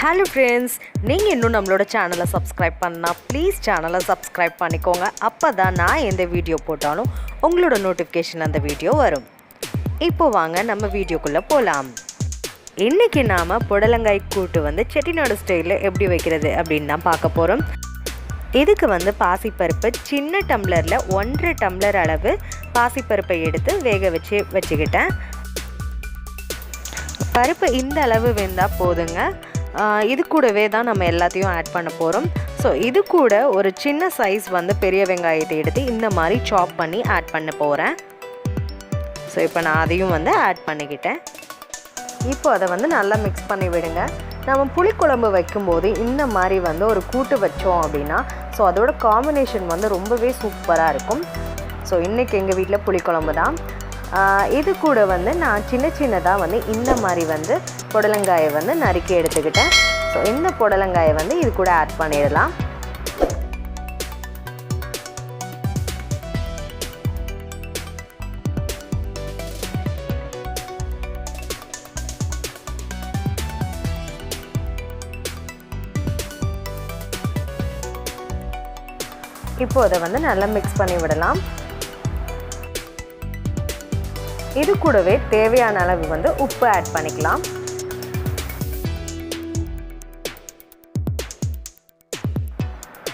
Hello friends, நீங்கள் இன்னும் நம்மளோட சேனலை சப்ஸ்கிரைப் பண்ணால் ப்ளீஸ் சேனலை சப்ஸ்கிரைப் பண்ணிக்கோங்க. அப்போ தான் நான் எந்த வீடியோ போட்டாலும் உங்களோட நோட்டிஃபிகேஷன் அந்த வீடியோ வரும். இப்போ வாங்க நம்ம வீடியோக்குள்ளே போகலாம். இன்றைக்கி நாம் புடலங்காய் கூட்டு செட்டிநாடு ஸ்டைலில் எப்படி வைக்கிறது அப்படின்னு தான் பார்க்க போகிறோம். இதுக்கு பாசிப்பருப்பு சின்ன டம்ளரில் 1.5 டம்ளர் அளவு பாசிப்பருப்பை எடுத்து வேக வச்சுக்கிட்டேன். பருப்பு இந்த அளவு வெந்தால் போதுங்க. இது கூடவே தான் நம்ம எல்லாத்தையும் ஆட் பண்ண போகிறோம். ஸோ இது கூட ஒரு சின்ன சைஸ் பெரிய வெங்காயத்தை எடுத்து இந்த மாதிரி சாப் பண்ணி ஆட் பண்ண போகிறேன். ஸோ இப்போ நான் அதையும் ஆட் பண்ணிக்கிட்டேன். இப்போ அதை நல்லா மிக்ஸ் பண்ணி விடுங்க. நம்ம புளிக்குழம்பு வைக்கும்போது இந்த மாதிரி ஒரு கூட்டு வச்சோம் அப்படின்னா ஸோ அதோட காம்பினேஷன் ரொம்பவே சூப்பராக இருக்கும். ஸோ இன்றைக்கி எங்கள் வீட்டில் புளிக்குழம்பு தான். இது கூட நான் சின்னதாக இந்த மாதிரி புடலங்காயை நறுக்கி எடுத்துக்கிட்டேன். ஸோ இந்த புடலங்காயை இது கூட ஆட் பண்ணிடலாம். இப்போ அதை நல்லா மிக்ஸ் பண்ணி விடலாம். இது கூடவே தேவையான அளவு உப்பு ஆட் பண்ணிக்கலாம்.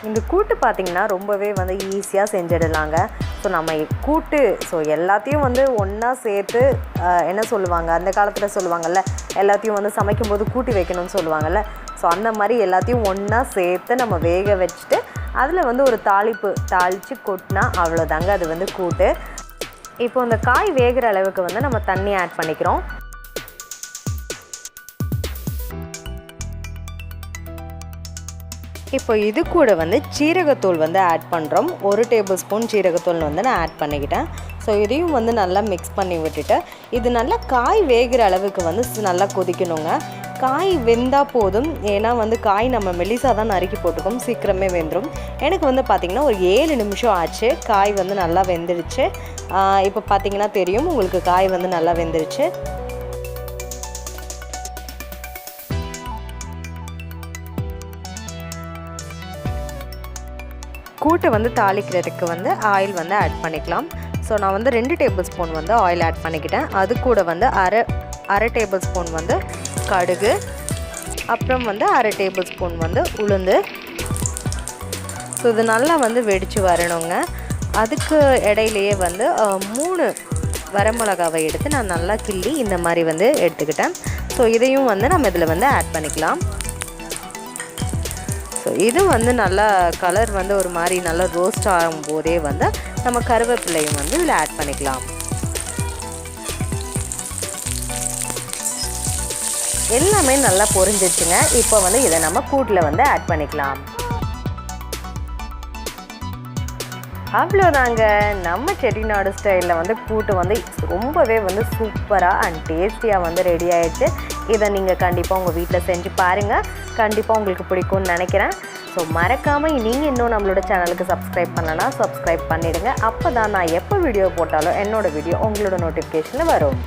இந்த கூட்டு பார்த்திங்கன்னா ரொம்பவே ஈஸியாக செஞ்சிடலாங்க. ஸோ நம்ம கூட்டு எல்லாத்தையும் ஒன்றா சேர்த்து என்ன சொல்லுவாங்க, அந்த காலத்தில் சொல்லுவாங்கள்ல, எல்லாத்தையும் சமைக்கும்போது கூட்டி வைக்கணும்னு சொல்லுவாங்கள்ல. ஸோ அந்த மாதிரி எல்லாத்தையும் ஒன்றா சேர்த்து நம்ம வேக வச்சுட்டு அதில் ஒரு தாளித்து கொட்டினா அவ்வளோதாங்க, அது கூட்டு. இப்போ இந்த காய் வேகிற அளவுக்கு நம்ம தண்ணி ஆட் பண்ணிக்கிறோம். இப்போ இது கூட சீரகத்தூள் ஆட் பண்ணுறோம். 1 டேபிள் ஸ்பூன் சீரகத்தூள் நான் ஆட் பண்ணிக்கிட்டேன். ஸோ இதையும் நல்லா மிக்ஸ் பண்ணி விட்டுட்டு இது நல்லா காய் வேகிற அளவுக்கு நல்லா கொதிக்கணுங்க. காய் வெந்தால் போதும். ஏன்னா காய் நம்ம மெலிசாக தான் நறுக்கி போட்டுக்கோம், சீக்கிரமே வெந்துடும். எனக்கு பார்த்திங்கன்னா ஒரு 7 நிமிஷம் ஆச்சு. காய் நல்லா வெந்துடுச்சு. இப்போ பார்த்திங்கன்னா தெரியும் உங்களுக்கு, காய் நல்லா வெந்துடுச்சு. கூட்டை தாளிக்கிறதுக்கு ஆயில் ஆட் பண்ணிக்கலாம். ஸோ நான் 2 டேபிள் ஸ்பூன் ஆயில் ஆட் பண்ணிக்கிட்டேன். அது கூட அரை டேபிள் ஸ்பூன் கடுகு, அப்புறம் அரை டேபிள் ஸ்பூன் உளுந்து. ஸோ இது நல்லா வெடித்து வரணுங்க. அதுக்கு இடையிலையே 3 வரமிளகாவை எடுத்து நான் நல்லா கிள்ளி இந்த மாதிரி எடுத்துக்கிட்டேன். ஸோ இதையும் நம்ம இதில் ஆட் பண்ணிக்கலாம். ஸோ இது நல்லா கலர் ஒரு மாதிரி நல்லா ரோஸ்ட் ஆகும்போதே நம்ம கருவேப்பிலையும் இதில் ஆட் பண்ணிக்கலாம். எல்லாமே நல்லா பொரிஞ்சிச்சுங்க. இப்போ இதை நம்ம கூட்டில் ஆட் பண்ணிக்கலாம். அவ்வளோதாங்க, நம்ம செட்டிநாடு ஸ்டைலில் கூட்டு ரொம்பவே சூப்பராக அண்ட் டேஸ்டியாக ரெடி ஆகிடுச்சு. இதை நீங்கள் கண்டிப்பாக உங்கள் வீட்டில் செஞ்சு பாருங்கள். கண்டிப்பாக உங்களுக்கு பிடிக்கும்னு நினைக்கிறேன். ஸோ மறக்காமல் நீங்கள் இன்னும் நம்மளோட சேனலுக்கு சப்ஸ்கிரைப் பண்ணலன்னா சப்ஸ்கிரைப் பண்ணிவிடுங்க. அப்போ தான் நான் எப்போ வீடியோ போட்டாலும் என்னோடய வீடியோ உங்களோட நோட்டிஃபிகேஷனில் வரும்.